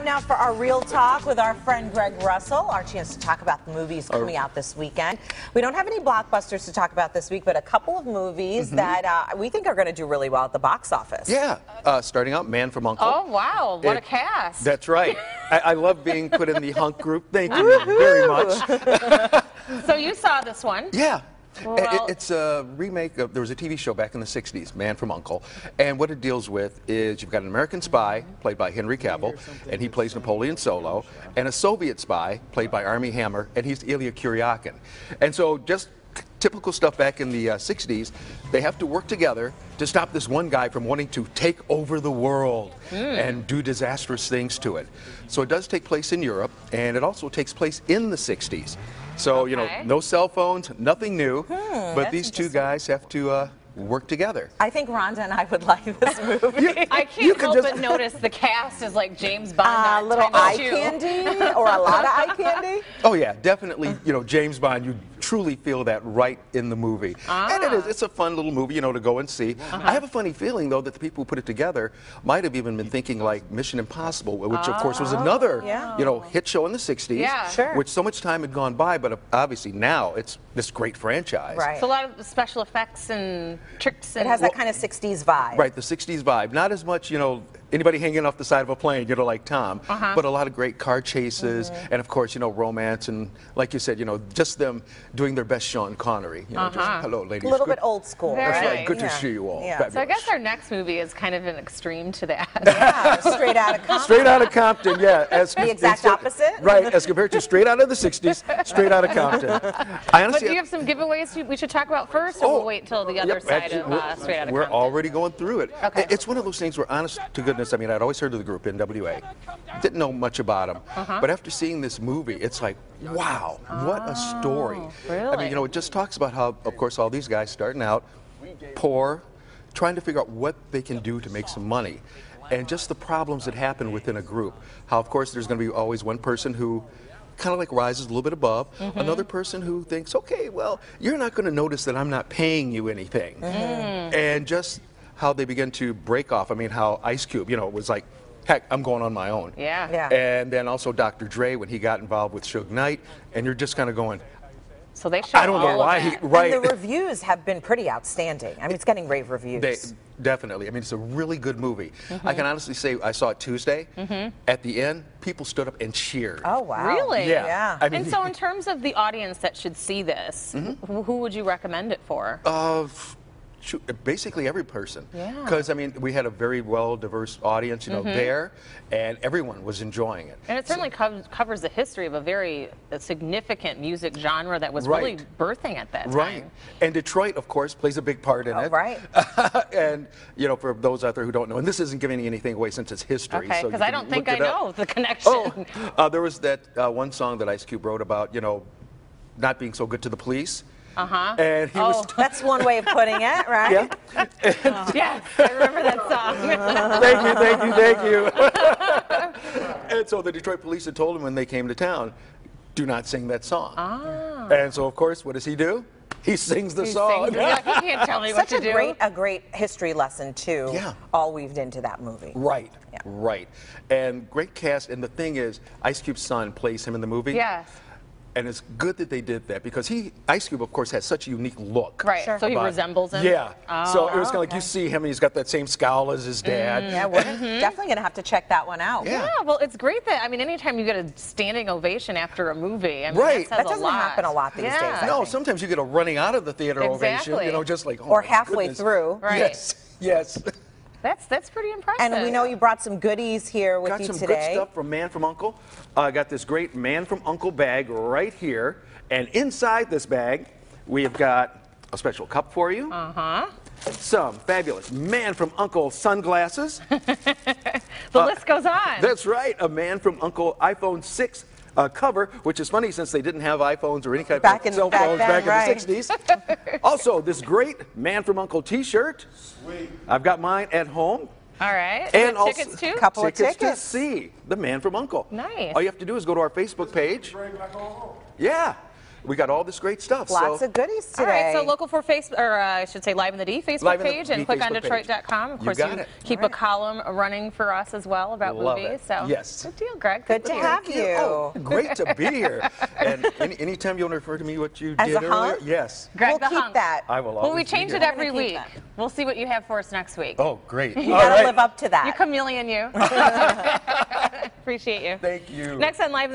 time now for our Real Talk with our friend Greg Russell, our chance to talk about the movies coming out this weekend. We don't have any blockbusters to talk about this week, but a couple of movies that we think are going to do really well at the box office. Yeah, starting out, Man from U.N.C.L.E. Oh, wow, what a cast. That's right. I love being put in the hunk group. Thank you very much. So you saw this one. Yeah. Well, It's a remake of, there was a TV show back in the 60s, Man from U.N.C.L.E. And what it deals with is you've got an American spy, played by Henry Cavill, and he plays Napoleon Solo, and a Soviet spy, played by Armie Hammer, and he's Ilya Kuryakin. And so just typical stuff back in the 60s, they have to work together to stop this one guy from wanting to take over the world and do disastrous things to it. So it does take place in Europe, and it also takes place in the 60s. So, you know, no cell phones, nothing new, but these two guys have to work together. I think Rhonda and I would like this movie. I can't help but notice the cast is like James Bond. A little eye candy or a lot of eye candy? Oh yeah, definitely, you know, James Bond, you truly feel that right in the movie. And it's a fun little movie, you know, to go and see. I have a funny feeling, though, that the people who put it together might have even been thinking like Mission Impossible, which of course was another, you know, hit show in the 60s, which so much time had gone by, but obviously now it's this great franchise. Right. So a lot of special effects and tricks. And it has that kind of 60s vibe. Right, the 60s vibe. Not as much, you know, anybody hanging off the side of a plane, you know, like Tom, but a lot of great car chases, and of course, you know, romance, and like you said, you know, just them doing their best Sean Connery. You know, just, hello, ladies. A little bit old school. That's Right. right. Good to see you all. Yeah. So I guess our next movie is kind of an extreme to that. Yeah, Straight Outta Compton. Straight Outta Compton, yeah. The exact opposite? Right, as compared to Straight Outta the 60s, Straight Outta Compton. But do you have some giveaways we should talk about first, or we'll wait till the other side of Straight Outta Compton? We're already going through it. Okay. It's one of those things where, honest to goodness, I mean, I'd always heard of the group, NWA. Didn't know much about them. But after seeing this movie, it's like, wow, what a story. Really? I mean, you know, it just talks about how, of course, all these guys starting out poor, trying to figure out what they can do to make some money. And just the problems that happen within a group. How, of course, there's going to be always one person who kind of like rises a little bit above, another person who thinks, okay, well, you're not going to notice that I'm not paying you anything. And just how they begin to break off. I mean, how Ice Cube, you know, was like, heck, I'm going on my own. Yeah. And then also Dr. Dre when he got involved with Suge Knight, and you're just kind of going, So they show I don't know why he, And the reviews have been pretty outstanding. I mean, it's getting rave reviews. Definitely. I mean, it's a really good movie. I can honestly say I saw it Tuesday. At the end, people stood up and cheered. Oh, wow. Really? Yeah. I mean, And so in terms of the audience that should see this, who would you recommend it for? Basically every person. Yeah. Because, I mean, we had a very well diverse audience, you know, there, and everyone was enjoying it. And it certainly covers the history of a very significant music genre that was really birthing at that time. Right. And Detroit, of course, plays a big part in it. Right. And, you know, for those out there who don't know, and this isn't giving anything away since it's history. Okay, so because I don't think I know the connection. There was that one song that Ice Cube wrote about, you know, not being so good to the police. And he was. That's one way of putting it, right? Yeah. Yes, I remember that song. Thank you. And so the Detroit police had told him when they came to town, do not sing that song. And so, of course, what does he do? He sings the song. He can't tell me what to do. Such a great history lesson, too, all weaved into that movie. Right, right. And great cast. And the thing is, Ice Cube's son plays him in the movie. Yes. And it's good that they did that because Ice Cube, of course, has such a unique look. Right, so he resembles him? Yeah. So it was kind of like you see him and he's got that same scowl as his dad. Yeah, we're definitely going to have to check that one out. Yeah, well, it's great that, I mean, anytime you get a standing ovation after a movie, I mean, that doesn't happen a lot these days. No, sometimes you get a running out of the theater ovation, you know, just like, oh, or halfway through. Right. Yes. That's pretty impressive. And we know you brought some goodies here with you today. Got some good stuff from Man from U.N.C.L.E. I got this great Man from U.N.C.L.E. bag right here. And inside this bag, we have got a special cup for you. Some fabulous Man from U.N.C.L.E. sunglasses. The list goes on. That's right. A Man from U.N.C.L.E. iPhone 6 cover, which is funny since they didn't have iPhones or any kind of cell phones back in the 60s. Also, this great Man from U.N.C.L.E. t-shirt. Sweet. I've got mine at home. All right. And also tickets too? Couple of tickets to see The Man from U.N.C.L.E. Nice. All you have to do is go to our Facebook page. Yeah. We got all this great stuff. Lots of goodies today. All right, so local for Facebook, or I should say Live in the D Facebook Live in the page, D and click on Facebook page. Detroit.com. Of You course, got you it. keep a column running for us as well about Love movies. it. So Yes. good deal, Greg. Good to have you. Oh, great to be here. And anytime you want to refer to me what you As did a earlier, hunk? yes. Greg We'll the keep Hunk. that. I will Well, we always change be it here. every We're gonna week. keep that. We'll see what you have for us next week. Oh, great. You All gotta right. live up to that. You chameleon, you. Appreciate you. Thank you. Next on Live.